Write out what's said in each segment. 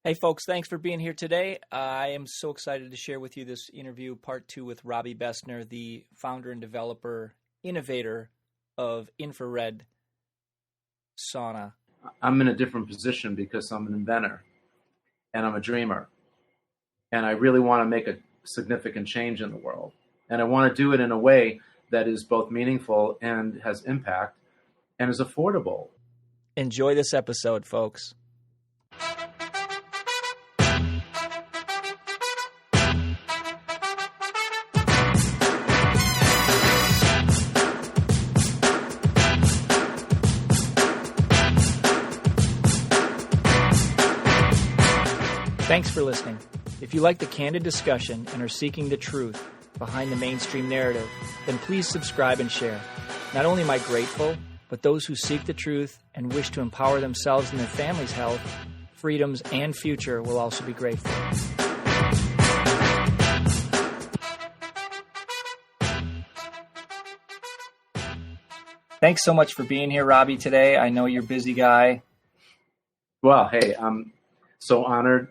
Hey folks, thanks for being here today. I am so excited to share with you this interview, part 2 with Robby Besner, the founder and developer, innovator of infrared sauna. I'm in a different position because I'm an inventor and I'm a dreamer. And I really want to make a significant change in the world. And I want to do it in a way that is both meaningful and has impact and is affordable. Enjoy this episode, folks. Thanks for listening. If you like the candid discussion and are seeking the truth behind the mainstream narrative, then please subscribe and share. Not only am I grateful, but those who seek the truth and wish to empower themselves and their family's health, freedoms, and future will also be grateful. Thanks so much for being here, Robby, today. I know you're a busy guy. Well, hey, I'm so honored.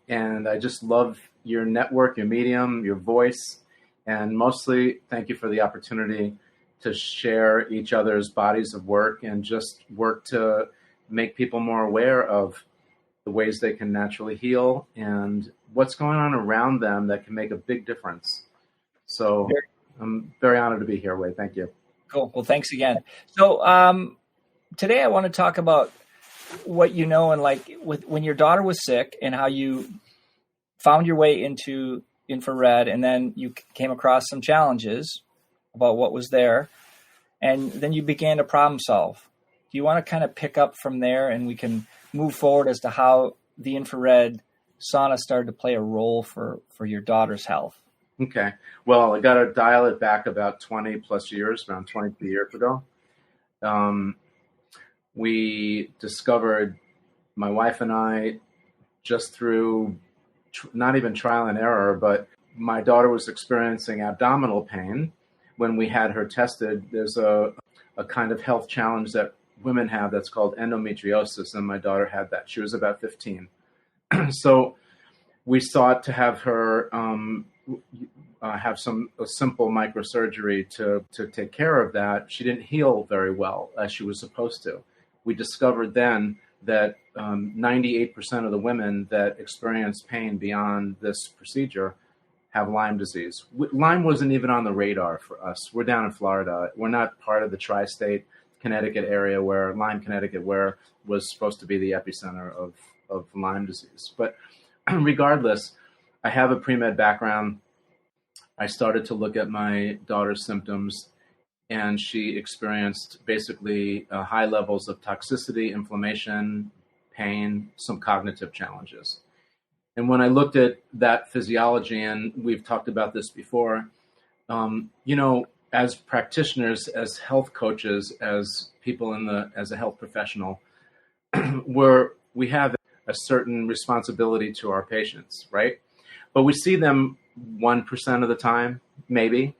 And I just love your network, your medium, your voice, and mostly thank you for the opportunity to share each other's bodies of work and just work to make people more aware of the ways they can naturally heal and what's going on around them that can make a big difference. So I'm very honored to be here, Wade. Thank you. Cool. Well, thanks again. So today I want to talk about what you know, and when your daughter was sick and how you found your way into infrared, and then you came across some challenges about what was there, and then you began to problem solve. Do you want to kind of pick up from there, and we can move forward as to how the infrared sauna started to play a role for your daughter's health? Okay. Well, I got to dial it back about 20 plus years, around 22 years ago. We discovered, my wife and I, just through not even trial and error, but my daughter was experiencing abdominal pain. When we had her tested, there's a kind of health challenge that women have that's called endometriosis, and my daughter had that. She was about 15. So we sought to have her have a simple microsurgery to take care of that. She didn't heal very well as she was supposed to. We discovered then that 98% of the women that experience pain beyond this procedure have Lyme disease. Lyme wasn't even on the radar for us. We're down in Florida. We're not part of the tri-state Connecticut area where was supposed to be the epicenter of Lyme disease. But regardless, I have a pre-med background. I started to look at my daughter's symptoms, and she experienced basically high levels of toxicity, inflammation, pain, some cognitive challenges. And when I looked at that physiology, and we've talked about this before, as practitioners, as health coaches, as people as a health professional, we have a certain responsibility to our patients, right? But we see them 1% of the time, maybe.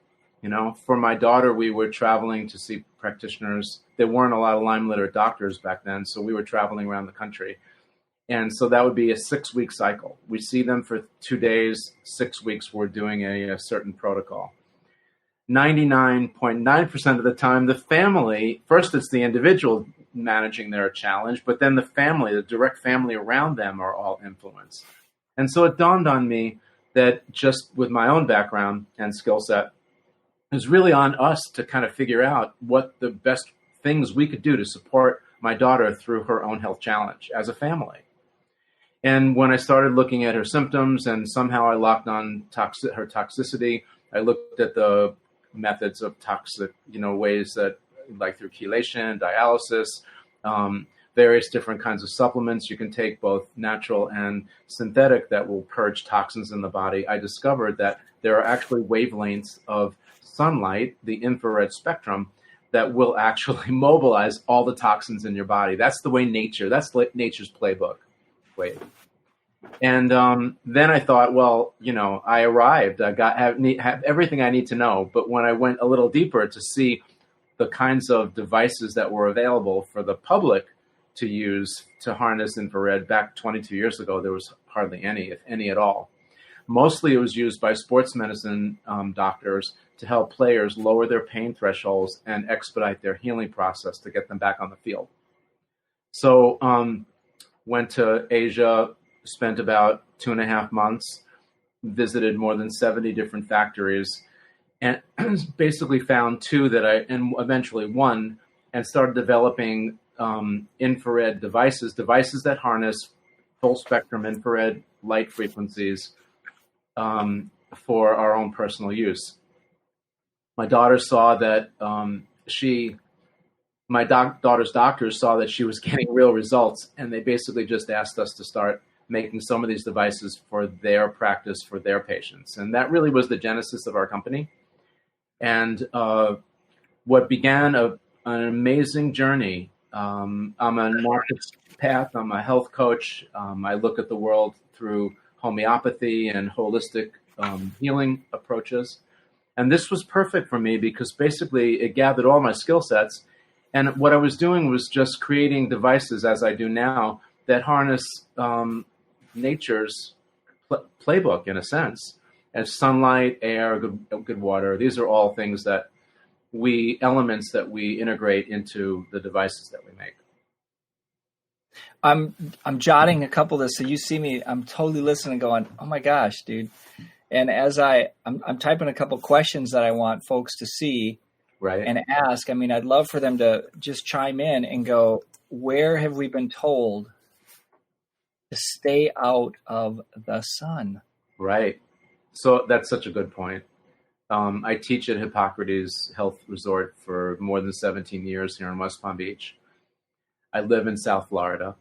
For my daughter, we were traveling to see practitioners. There weren't a lot of Lyme-literate doctors back then, so we were traveling around the country. And so that would be a 6-week cycle. We see them for 2 days, 6 weeks, we're doing a certain protocol. 99.9% of the time, the family, first it's the individual managing their challenge, but then the family, the direct family around them are all influenced. And so it dawned on me that just with my own background and skill set, it was really on us to kind of figure out what the best things we could do to support my daughter through her own health challenge as a family. And when I started looking at her symptoms, and somehow I locked on her toxicity, I looked at the methods of toxic, ways that, like through chelation, dialysis, various different kinds of supplements you can take, both natural and synthetic, that will purge toxins in the body. I discovered that there are actually wavelengths of sunlight, the infrared spectrum, that will actually mobilize all the toxins in your body. That's the way that's nature's playbook. Wait. And then I thought, I arrived. I have everything I need to know. But when I went a little deeper to see the kinds of devices that were available for the public to use to harness infrared. Back 22 years ago, there was hardly any, if any at all. Mostly it was used by sports medicine doctors to help players lower their pain thresholds and expedite their healing process to get them back on the field. So went to Asia, spent about 2.5 months, visited more than 70 different factories, and basically found two and eventually one, and started developing infrared devices that harness full spectrum infrared light frequencies for our own personal use. My daughter saw that daughter's doctors saw that she was getting real results, and they basically just asked us to start making some of these devices for their practice, for their patients. And that really was the genesis of our company. And what began an amazing journey. I'm a naturopath, I'm a health coach. I look at the world through homeopathy and holistic healing approaches. And this was perfect for me because basically it gathered all my skill sets. And what I was doing was just creating devices, as I do now, that harness nature's playbook, in a sense, as sunlight, air, good water. These are all things elements that we integrate into the devices that we make. I'm jotting a couple of this, so you see me. I'm totally listening, going, "Oh my gosh, dude!" And as I'm typing a couple questions that I want folks to see, right, and ask. I mean, I'd love for them to just chime in and go, "Where have we been told to stay out of the sun?" Right. So that's such a good point. I teach at Hippocrates Health Resort for more than 17 years here in West Palm Beach. I live in South Florida,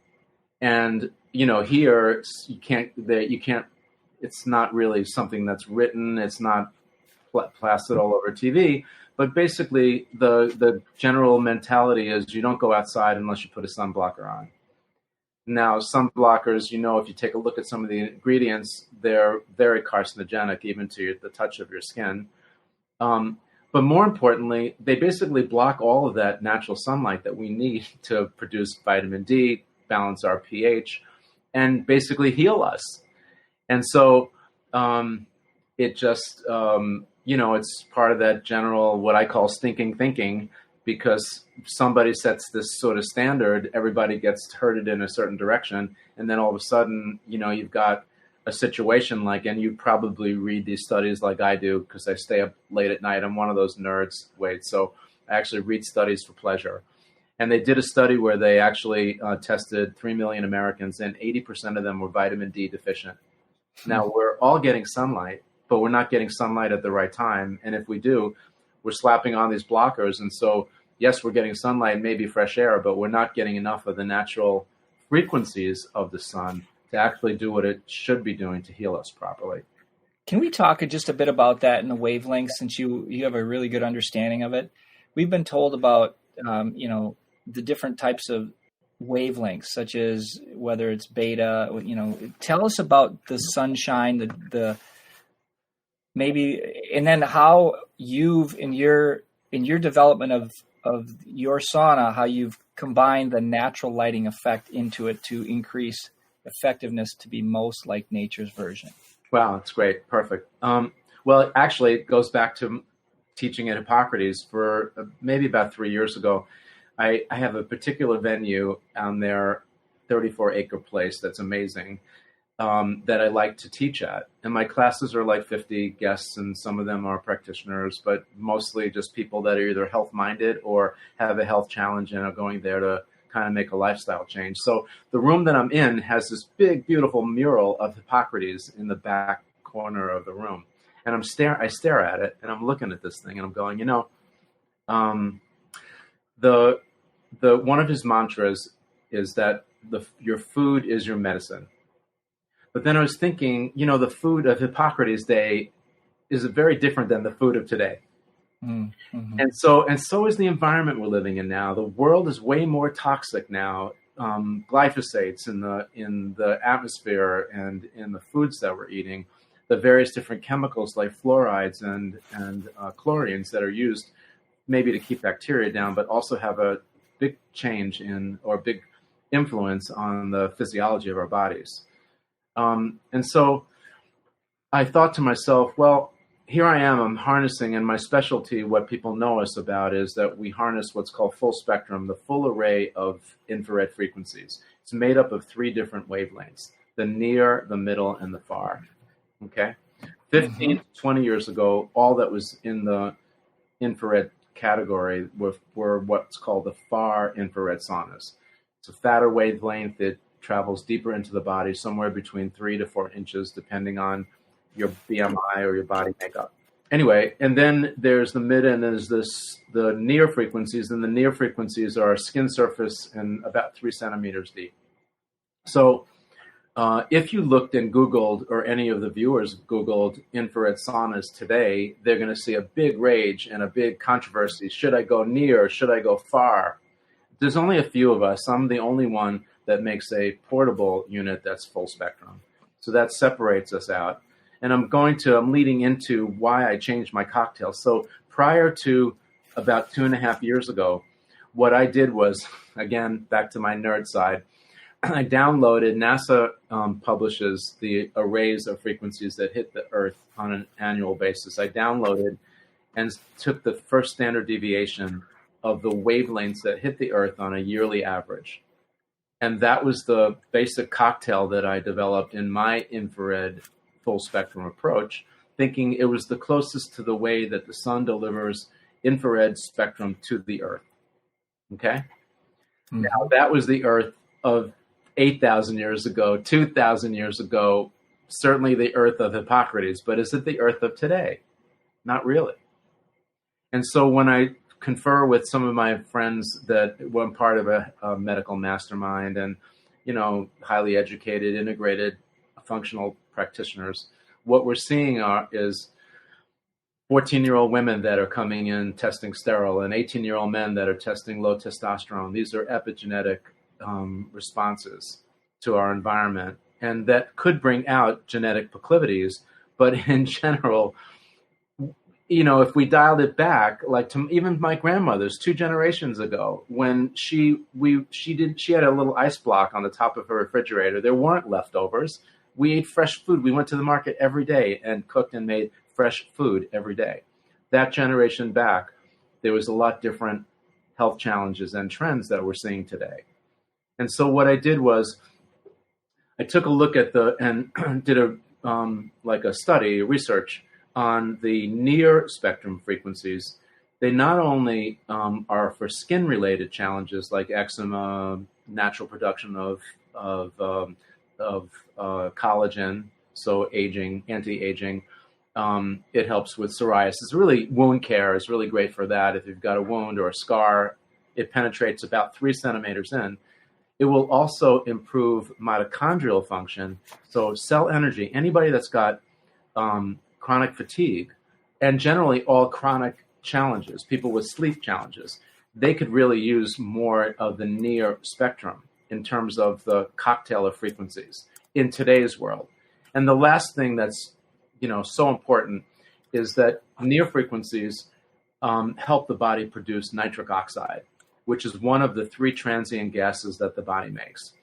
and here you can't. It's not really something that's written. It's not plastered all over TV. But basically, the general mentality is you don't go outside unless you put a sunblocker on. Now, sunblockers, if you take a look at some of the ingredients, they're very carcinogenic, even to the touch of your skin. But more importantly, they basically block all of that natural sunlight that we need to produce vitamin D, balance our pH, and basically heal us. And so it just, it's part of that general, what I call stinking thinking, because somebody sets this sort of standard, everybody gets herded in a certain direction. And then all of a sudden, you've got a situation and you probably read these studies like I do, because I stay up late at night. I'm one of those nerds, Wade. So I actually read studies for pleasure. And they did a study where they actually tested 3 million Americans, and 80% of them were vitamin D deficient. Now, we're all getting sunlight, but we're not getting sunlight at the right time. And if we do, we're slapping on these blockers. And so, yes, we're getting sunlight, maybe fresh air, but we're not getting enough of the natural frequencies of the sun to actually do what it should be doing to heal us properly. Can we talk just a bit about that in the wavelengths, since you have a really good understanding of it? We've been told about, the different types of wavelengths, such as whether it's beta, tell us about the sunshine, the maybe, and then how you've in your development of your sauna, how you've combined the natural lighting effect into it to increase effectiveness to be most like nature's version. Wow, that's great. Perfect. Well, actually, it goes back to teaching at Hippocrates for maybe about 3 years ago. I have a particular venue on their 34-acre place that's amazing, that I like to teach at. And my classes are like 50 guests, and some of them are practitioners, but mostly just people that are either health-minded or have a health challenge and are going there to kind of make a lifestyle change. So the room that I'm in has this big, beautiful mural of Hippocrates in the back corner of the room. And I stare at it, and I'm looking at this thing, and I'm going, the one of his mantras is that your food is your medicine. But then I was thinking, the food of Hippocrates' day is very different than the food of today. Mm-hmm. And so is the environment we're living in now. The world is way more toxic now. Glyphosates in the atmosphere and in the foods that we're eating, the various different chemicals like fluorides and chlorines that are used maybe to keep bacteria down, but also have a big change big influence on the physiology of our bodies. And so I thought to myself, well, here I am, I'm harnessing, and my specialty, what people know us about, is that we harness what's called full spectrum, the full array of infrared frequencies. It's made up of 3 different wavelengths: the near, the middle, and the far. Okay? 15 to 20 years ago, all that was in the infrared category were what's called the far infrared saunas. It's a fatter wavelength. It travels deeper into the body, somewhere between 3 to 4 inches, depending on your BMI or your body makeup. Anyway, and then there's the mid and there's the near frequencies, and the near frequencies are skin surface and about 3 centimeters deep. So if you looked and Googled, or any of the viewers Googled infrared saunas today, they're going to see a big rage and a big controversy. Should I go near? Should I go far? There's only a few of us. I'm the only one that makes a portable unit that's full spectrum. So that separates us out. And I'm leading into why I changed my cocktail. So prior to about 2.5 years ago, what I did was, again, back to my nerd side, I downloaded, NASA publishes the arrays of frequencies that hit the Earth on an annual basis. I downloaded and took the first standard deviation of the wavelengths that hit the Earth on a yearly average. And that was the basic cocktail that I developed in my infrared full spectrum approach, thinking it was the closest to the way that the sun delivers infrared spectrum to the Earth. Okay? Mm-hmm. Now, that was the Earth of 8,000 years ago, 2,000 years ago, certainly the Earth of Hippocrates, but is it the Earth of today? Not really. And so when I confer with some of my friends that were part of a medical mastermind and, highly educated, integrated, functional practitioners, what we're seeing is 14-year-old women that are coming in testing sterile and 18-year-old men that are testing low testosterone. These are epigenetic responses to our environment, and that could bring out genetic proclivities. But in general, if we dialed it back, like to even my grandmother's 2 generations ago, when she had a little ice block on the top of her refrigerator, there weren't leftovers. We ate fresh food. We went to the market every day and cooked and made fresh food every day. That generation back, there was a lot different health challenges and trends that we're seeing today. And so what I did was I took a look at and did a study, research on the near spectrum frequencies. They not only are for skin related challenges like eczema, natural production of collagen, so aging, anti-aging. It helps with psoriasis. Really, wound care is really great for that. If you've got a wound or a scar, it penetrates about 3 centimeters in. It will also improve mitochondrial function, so cell energy. Anybody that's got chronic fatigue, and generally all chronic challenges, people with sleep challenges, they could really use more of the near spectrum in terms of the cocktail of frequencies in today's world. And the last thing that's so important is that near frequencies help the body produce nitric oxide, which is one of the 3 transient gases that the body makes.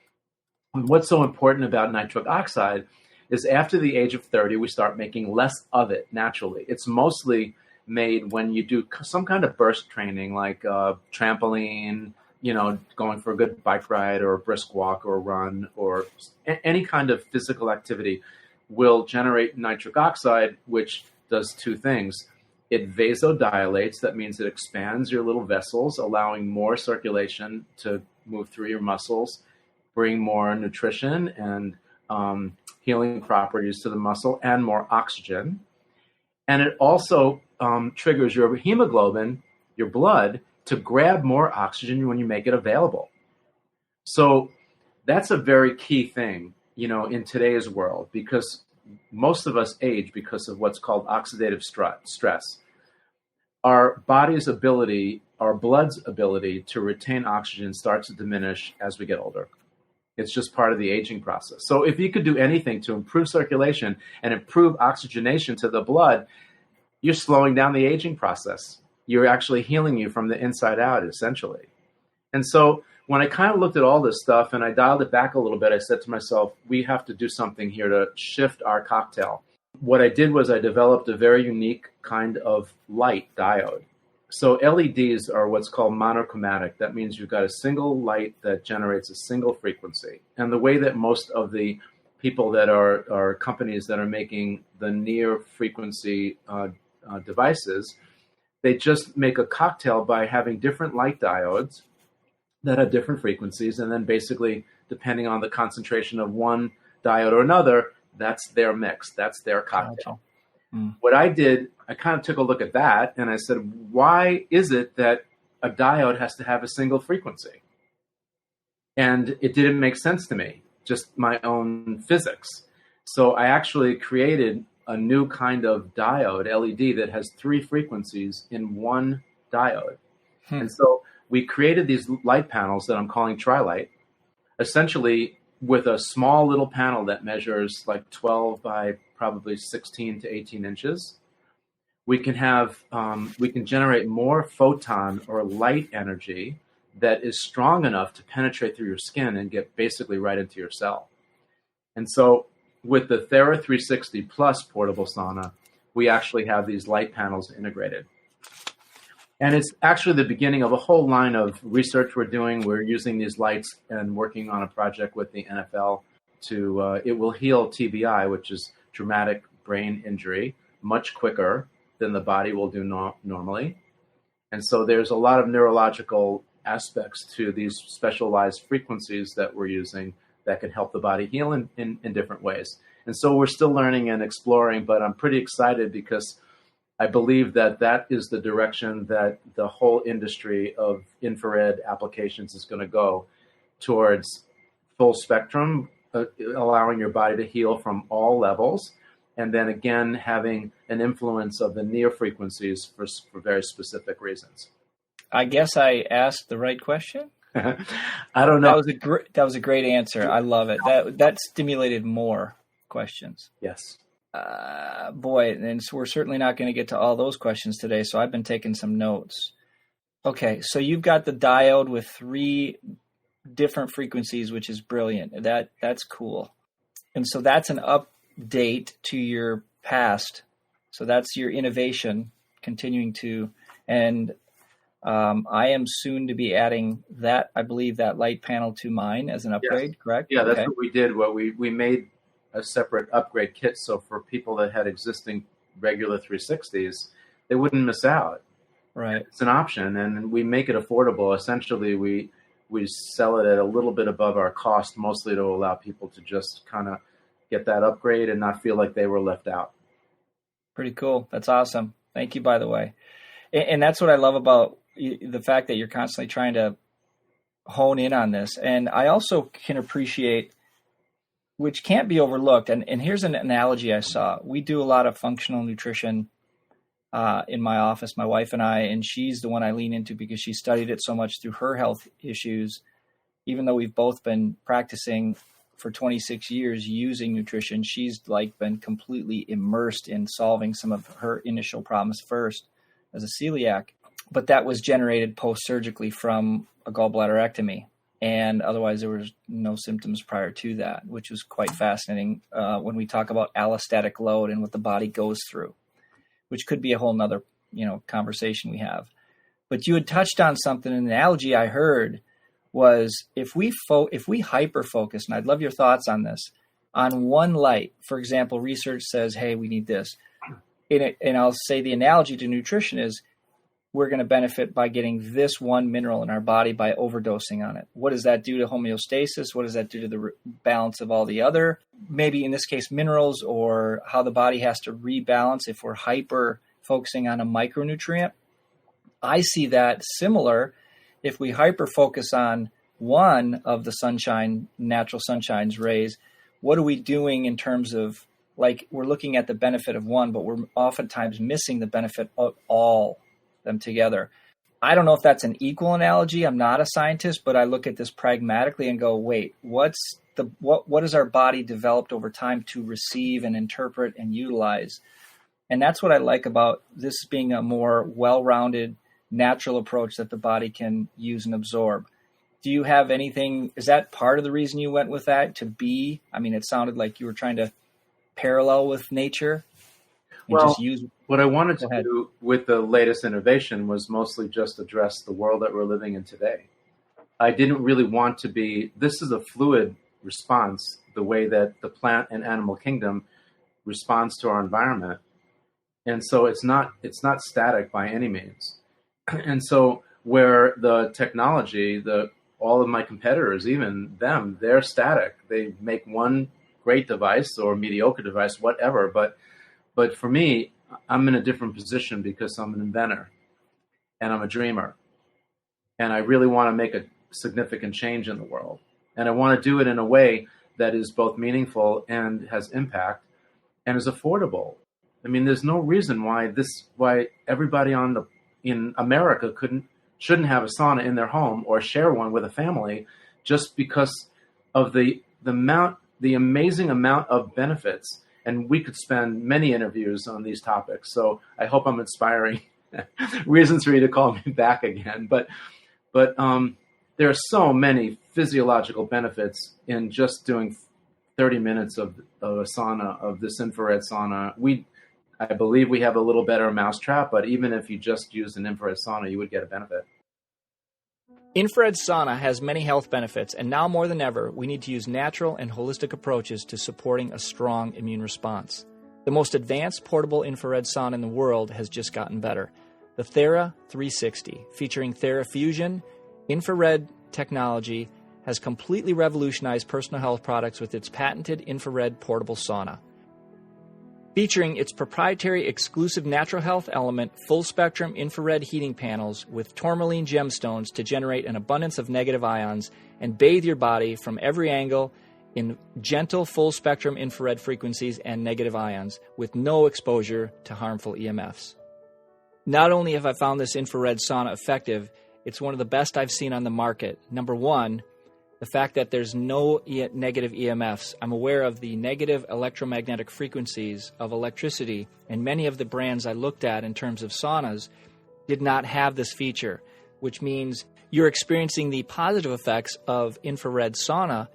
And what's so important about nitric oxide is after the age of 30, we start making less of it naturally. It's mostly made when you do some kind of burst training, like trampoline, going for a good bike ride or a brisk walk or run, or any kind of physical activity will generate nitric oxide, which does 2 things. It vasodilates, that means it expands your little vessels, allowing more circulation to move through your muscles, bring more nutrition and healing properties to the muscle and more oxygen. And it also triggers your hemoglobin, your blood, to grab more oxygen when you make it available. So that's a very key thing, in today's world, because most of us age because of what's called oxidative stress. Our body's ability, our blood's ability to retain oxygen starts to diminish as we get older. It's just part of the aging process. So if you could do anything to improve circulation and improve oxygenation to the blood, you're slowing down the aging process. You're actually healing you from the inside out, essentially. And so when I kind of looked at all this stuff and I dialed it back a little bit, I said to myself, we have to do something here to shift our cocktail. What I did was I developed a very unique kind of light diode. So LEDs are what's called monochromatic. That means you've got a single light that generates a single frequency. And the way that most of the people that are companies that are making the near frequency devices, they just make a cocktail by having different light diodes that have different frequencies. And then basically, depending on the concentration of one diode or another, that's their mix. That's their cocktail. What I did, I kind of took a look at that and I said, why is it that a diode has to have a single frequency? And it didn't make sense to me, just my own physics. So I actually created a new kind of diode, LED, that has 3 frequencies in one diode. And so we created these light panels that I'm calling Tri-Light, essentially with a small little panel that measures like 12 by probably 16 to 18 inches. We can generate more photon or light energy that is strong enough to penetrate through your skin and get basically right into your cell. And so with the Thera 360 Plus portable sauna, we actually have these light panels integrated. And it's actually the beginning of a whole line of research we're doing. We're using these lights and working on a project with the NFL it will heal TBI, which is traumatic brain injury, much quicker than the body will do normally. And so there's a lot of neurological aspects to these specialized frequencies that we're using that can help the body heal in different ways. And so we're still learning and exploring, but I'm pretty excited because I believe that is the direction that the whole industry of infrared applications is going to go towards full spectrum, allowing your body to heal from all levels, and then again having an influence of the near frequencies for very specific reasons. I guess I asked the right question. I don't know. That was a great answer. I love it. That stimulated more questions. Yes. Boy, and so we're certainly not going to get to all those questions today, so I've been taking some notes. Okay, so you've got the diode with 3 different frequencies, which is brilliant. That's cool. And so that's an update to your past. So that's your innovation continuing to, and I am soon to be adding that, I believe, that light panel to mine as an upgrade, yes. Correct? Yeah, that's what we did. We made a separate upgrade kit. So for people that had existing regular 360s, they wouldn't miss out. Right. It's an option, and we make it affordable. Essentially, we sell it at a little bit above our cost, mostly to allow people to just kind of get that upgrade and not feel like they were left out. Pretty cool. That's awesome. Thank you, by the way. And that's what I love about the fact that you're constantly trying to hone in on this. And I also can appreciate, which can't be overlooked, and here's an analogy I saw. We do a lot of functional nutrition in my office, my wife and I, and she's the one I lean into because she studied it so much through her health issues. Even though we've both been practicing for 26 years using nutrition, she's like been completely immersed in solving some of her initial problems first as a celiac. But that was generated post-surgically from a gallbladderectomy. And otherwise, there was no symptoms prior to that, which was quite fascinating when we talk about allostatic load and what the body goes through, which could be a whole nother, conversation we have. But you had touched on something, an analogy I heard was if we hyper-focus, and I'd love your thoughts on this, on one light. For example, research says, hey, we need this. And I'll say the analogy to nutrition is, we're going to benefit by getting this one mineral in our body by overdosing on it. What does that do to homeostasis? What does that do to the balance of all the other, maybe in this case, minerals, or how the body has to rebalance if we're hyper focusing on a micronutrient? I see that similar if we hyper focus on one of the natural sunshine's rays. What are we doing in terms of, like, we're looking at the benefit of one, but we're oftentimes missing the benefit of all them together. I don't know if that's an equal analogy. I'm not a scientist, but I look at this pragmatically and go, wait, what has our body developed over time to receive and interpret and utilize? And that's what I like about this being a more well-rounded, natural approach that the body can use and absorb. Do you have anything, is that part of the reason you went with that to be? I mean, it sounded like you were trying to parallel with nature and Well, just use. what I wanted to do with the latest innovation was mostly just address the world that we're living in today. I didn't really want to be, this is a fluid response, the way that the plant and animal kingdom responds to our environment. And so it's not static by any means. And so where the technology, all of my competitors, even them, they're static. They make one great device or mediocre device, whatever. But for me, I'm in a different position because I'm an inventor and I'm a dreamer. And I really want to make a significant change in the world. And I want to do it in a way that is both meaningful and has impact and is affordable. I mean, there's no reason why everybody in America shouldn't have a sauna in their home or share one with a family, just because of the amazing amount of benefits. And we could spend many interviews on these topics. So I hope I'm inspiring reasons for you to call me back again. But there are so many physiological benefits in just doing 30 minutes of a sauna, of this infrared sauna. I believe we have a little better mousetrap, but even if you just use an infrared sauna, you would get a benefit. Infrared sauna has many health benefits, and now more than ever, we need to use natural and holistic approaches to supporting a strong immune response. The most advanced portable infrared sauna in the world has just gotten better. The Thera 360, featuring TheraFusion infrared technology, has completely revolutionized personal health products with its patented infrared portable sauna. Featuring its proprietary exclusive natural health element full-spectrum infrared heating panels with tourmaline gemstones to generate an abundance of negative ions and bathe your body from every angle in gentle full-spectrum infrared frequencies and negative ions with no exposure to harmful EMFs. Not only have I found this infrared sauna effective, it's one of the best I've seen on the market. Number one, the fact that there's no negative EMFs. I'm aware of the negative electromagnetic frequencies of electricity, and many of the brands I looked at in terms of saunas did not have this feature, which means you're experiencing the positive effects of infrared sauna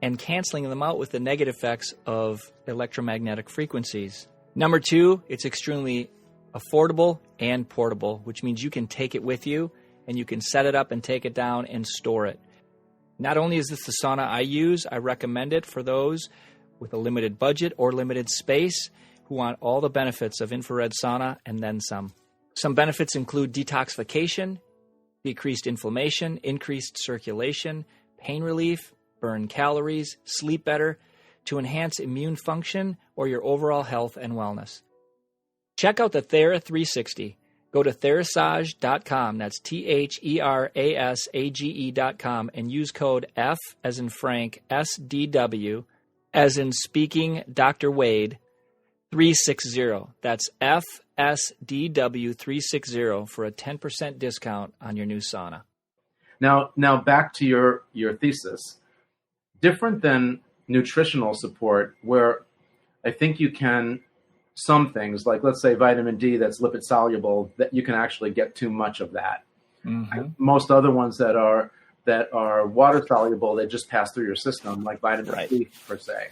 and canceling them out with the negative effects of electromagnetic frequencies. Number two, it's extremely affordable and portable, which means you can take it with you and you can set it up and take it down and store it. Not only is this the sauna I use, I recommend it for those with a limited budget or limited space who want all the benefits of infrared sauna and then some. Some benefits include detoxification, decreased inflammation, increased circulation, pain relief, burn calories, sleep better, to enhance immune function or your overall health and wellness. Check out the Thera 360. Go to Therasage.com, that's THERASAGE.com, and use code F as in Frank, SDW, as in speaking Dr. Wade, 360. That's FSDW 360 for a 10% discount on your new sauna. Now back to your thesis. Different than nutritional support, where I think you can, some things, like let's say vitamin D that's lipid soluble, that you can actually get too much of that. Mm-hmm. Most other ones that are water soluble, they just pass through your system, like vitamin D per se.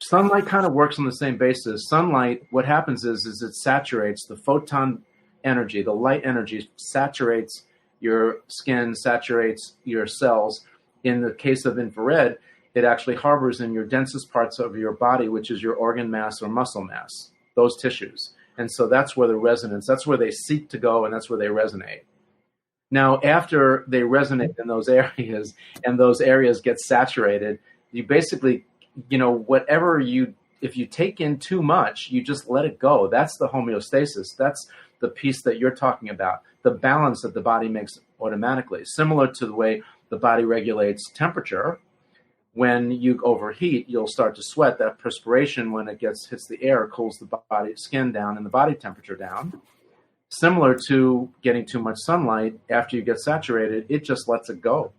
Sunlight kind of works on the same basis. Sunlight, what happens is it saturates the photon energy, the light energy saturates your skin, saturates your cells. In the case of infrared, it actually harbors in your densest parts of your body, which is your organ mass or muscle mass, those tissues. And so that's where the resonance, that's where they seek to go, and that's where they resonate. Now, after they resonate in those areas and those areas get saturated, you basically, if you take in too much, you just let it go. That's the homeostasis. That's the piece that you're talking about, the balance that the body makes automatically, similar to the way the body regulates temperature. When you overheat, you'll start to sweat. That perspiration, when it hits the air, cools the body skin down and the body temperature down. Similar to getting too much sunlight, after you get saturated, it just lets it go.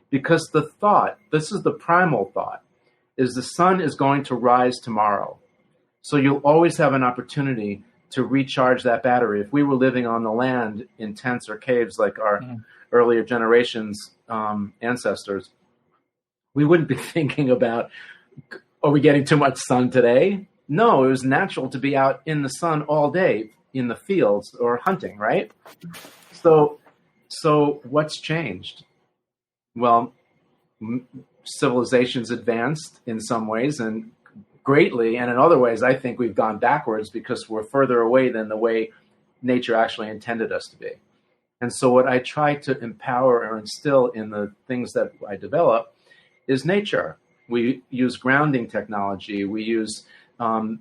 Because the thought, this is the primal thought, is the sun is going to rise tomorrow. So you'll always have an opportunity to recharge that battery. If we were living on the land in tents or caves like our earlier generations, ancestors, we wouldn't be thinking about, are we getting too much sun today? No, it was natural to be out in the sun all day in the fields or hunting, right? So what's changed? Well, civilization's advanced in some ways and greatly, and in other ways, I think we've gone backwards because we're further away than the way nature actually intended us to be. And so what I try to empower or instill in the things that I develop is nature. We use grounding technology. We use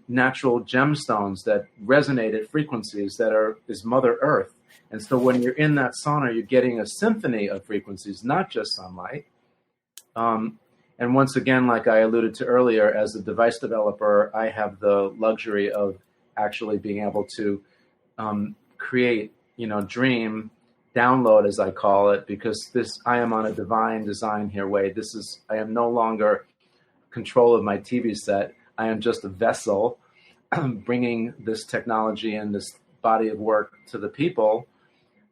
natural gemstones that resonate at frequencies that is Mother Earth. And so when you're in that sauna, you're getting a symphony of frequencies, not just sunlight. And once again, like I alluded to earlier, as a device developer, I have the luxury of actually being able to create, dream, download, as I call it, because I am on a divine design here way. I am no longer control of my TV set. I am just a vessel bringing this technology and this body of work to the people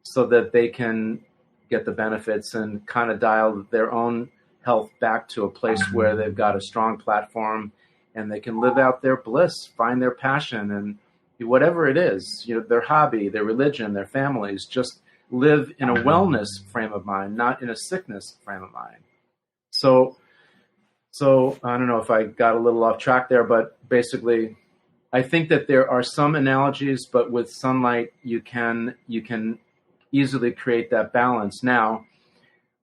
so that they can get the benefits and kind of dial their own health back to a place where they've got a strong platform and they can live out their bliss, find their passion, and whatever it is, their hobby, their religion, their families, just live in a wellness frame of mind, not in a sickness frame of mind. So I don't know if I got a little off track there, but basically I think that there are some analogies, but with sunlight, you can easily create that balance. Now,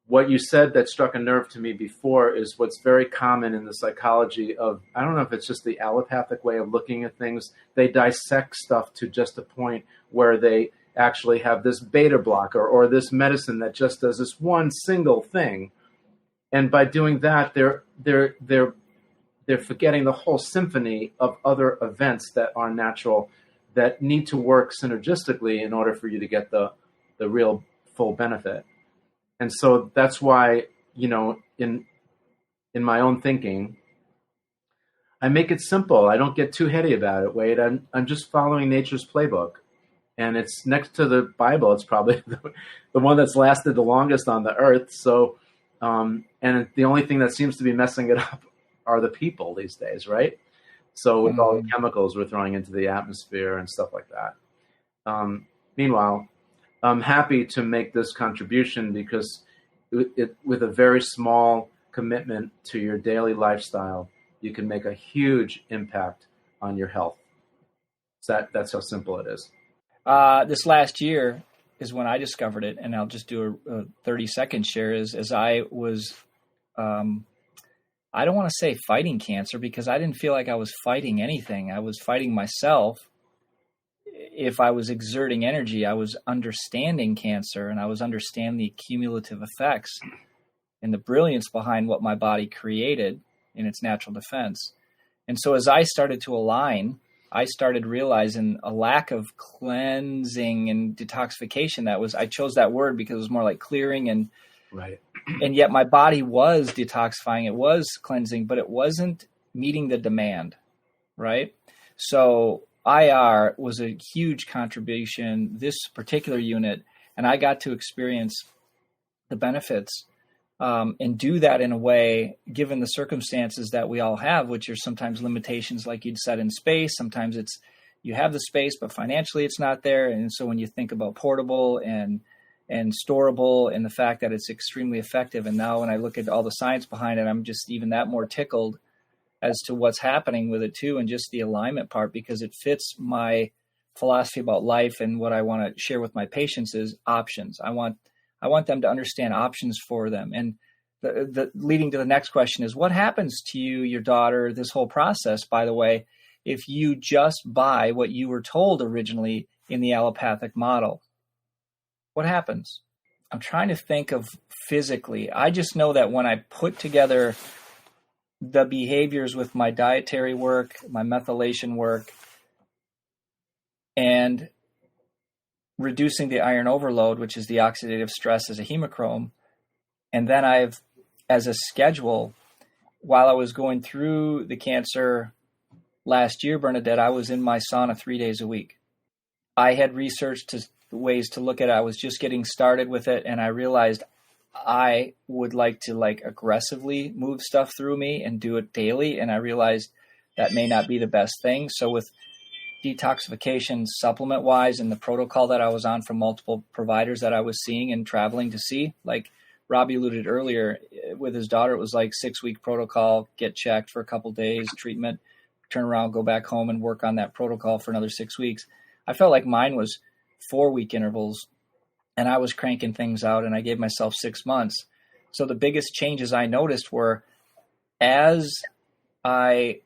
what you said that struck a nerve to me before is what's very common in the psychology of, I don't know if it's just the allopathic way of looking at things. They dissect stuff to just a point where they actually have this beta blocker or this medicine that just does this one single thing. And by doing that, they're forgetting the whole symphony of other events that are natural that need to work synergistically in order for you to get the real full benefit. And so that's why, in my own thinking, I make it simple. I don't get too heady about it, Wade. I'm just following nature's playbook. And it's next to the Bible. It's probably the one that's lasted the longest on the earth. So, and the only thing that seems to be messing it up are the people these days, right? So with all the chemicals we're throwing into the atmosphere and stuff like that. Meanwhile, I'm happy to make this contribution because with a very small commitment to your daily lifestyle, you can make a huge impact on your health. That's how simple it is. This last year is when I discovered it, and I'll just do a 30-second share. As I was, I don't want to say fighting cancer because I didn't feel like I was fighting anything. I was fighting myself. If I was exerting energy, I was understanding cancer, and I was understanding the cumulative effects and the brilliance behind what my body created in its natural defense. And so as I started to align, I started realizing a lack of cleansing and detoxification. I chose that word because it was more like clearing, and right. And yet my body was detoxifying, it was cleansing, but it wasn't meeting the demand, right? So IR was a huge contribution, this particular unit, and I got to experience the benefits and do that in a way, given the circumstances that we all have, which are sometimes limitations, like you'd said, in space. Sometimes it's you have the space, but financially it's not there. And so when you think about portable and storable and the fact that it's extremely effective, and now when I look at all the science behind it, I'm just even that more tickled as to what's happening with it too, and just the alignment part, because it fits my philosophy about life. And what I want to share with my patients is options. I want them to understand options for them. And the leading to the next question is, what happens to you, your daughter, this whole process, by the way, if you just buy what you were told originally in the allopathic model? What happens? I'm trying to think of physically. I just know that when I put together the behaviors with my dietary work, my methylation work, and reducing the iron overload, which is the oxidative stress as a hemochrome. And then as a schedule, while I was going through the cancer last year, Bernadette, I was in my sauna 3 days a week. I had researched ways to look at it. I was just getting started with it, and I realized I would like to aggressively move stuff through me and do it daily. And I realized that may not be the best thing. So with detoxification supplement wise and the protocol that I was on from multiple providers that I was seeing and traveling to see, like Robby alluded earlier with his daughter, it was 6-week protocol, get checked for a couple days, treatment, turn around, go back home and work on that protocol for another 6 weeks. I felt like mine was 4-week intervals, and I was cranking things out, and I gave myself 6 months. So the biggest changes I noticed were as I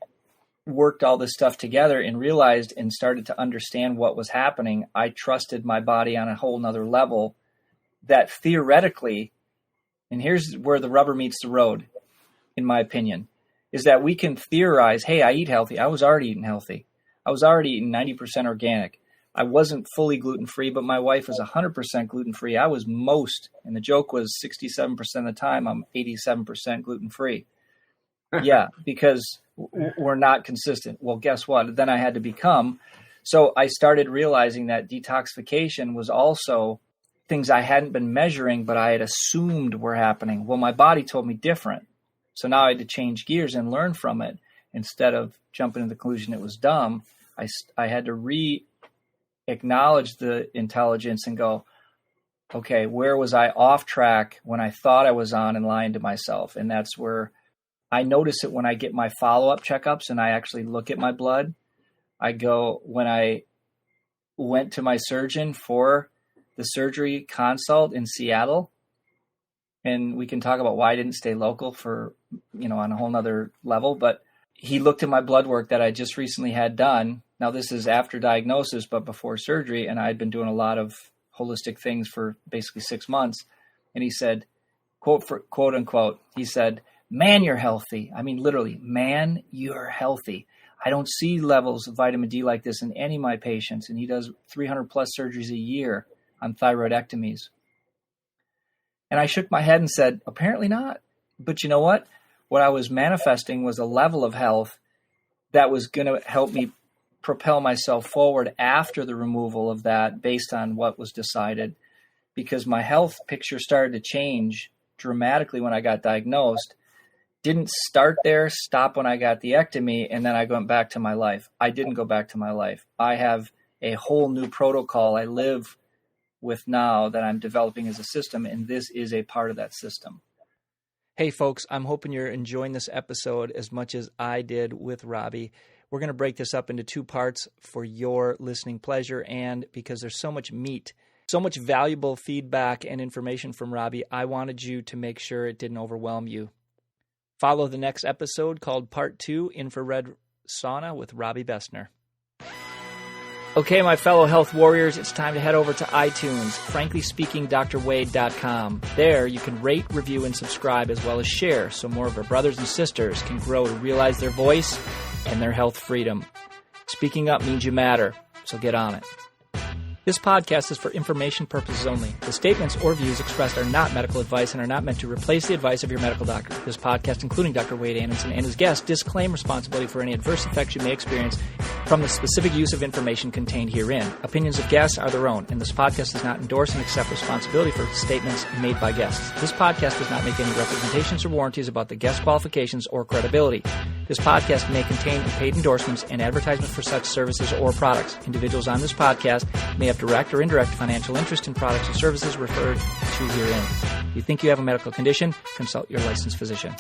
worked all this stuff together and realized and started to understand what was happening, I trusted my body on a whole nother level that theoretically, and here's where the rubber meets the road, in my opinion, is that we can theorize, hey, I eat healthy. I was already eating healthy. I was already eating 90% organic. I wasn't fully gluten-free, but my wife was 100% gluten-free. I was most, and the joke was 67% of the time, I'm 87% gluten-free. Yeah, because we're not consistent. Well, guess what? Then I had to become. So I started realizing that detoxification was also things I hadn't been measuring, but I had assumed were happening. Well, my body told me different. So now I had to change gears and learn from it. Instead of jumping to the conclusion it was dumb, I had to acknowledge the intelligence and go, okay, where was I off track when I thought I was on and lying to myself? And that's where I notice it when I get my follow-up checkups and I actually look at my blood. I go, when I went to my surgeon for the surgery consult in Seattle, and we can talk about why I didn't stay local for, on a whole nother level, but he looked at my blood work that I just recently had done. Now, this is after diagnosis, but before surgery, and I'd been doing a lot of holistic things for basically 6 months. And he said, quote unquote, he said, man, you're healthy. I mean, literally, man, you're healthy. I don't see levels of vitamin D like this in any of my patients. And he does 300 plus surgeries a year on thyroidectomies. And I shook my head and said, apparently not. But you know what? What I was manifesting was a level of health that was going to help me propel myself forward after the removal of that based on what was decided, because my health picture started to change dramatically when I got diagnosed. Didn't start there, stop when I got the ectomy, and then I went back to my life. I didn't go back to my life. I have a whole new protocol I live with now that I'm developing as a system, and this is a part of that system. Hey folks, I'm hoping you're enjoying this episode as much as I did with Robby. We're going to break this up into 2 parts for your listening pleasure, and because there's so much meat, so much valuable feedback and information from Robby, I wanted you to make sure it didn't overwhelm you. Follow the next episode called Part 2, Infrared Sauna with Robby Besner. Okay, my fellow health warriors, it's time to head over to iTunes, franklyspeakingdrwade.com. There, you can rate, review, and subscribe, as well as share, so more of our brothers and sisters can grow to realize their voice and their health freedom. Speaking up means you matter, so get on it. This podcast is for information purposes only. The statements or views expressed are not medical advice and are not meant to replace the advice of your medical doctor. This podcast, including Dr. Wade Anderson and his guests, disclaim responsibility for any adverse effects you may experience from the specific use of information contained herein. Opinions of guests are their own, and this podcast does not endorse and accept responsibility for statements made by guests. This podcast does not make any representations or warranties about the guest qualifications or credibility. This podcast may contain paid endorsements and advertisements for such services or products. Individuals on this podcast may have direct or indirect financial interest in products or services referred to herein. If you think you have a medical condition, consult your licensed physician.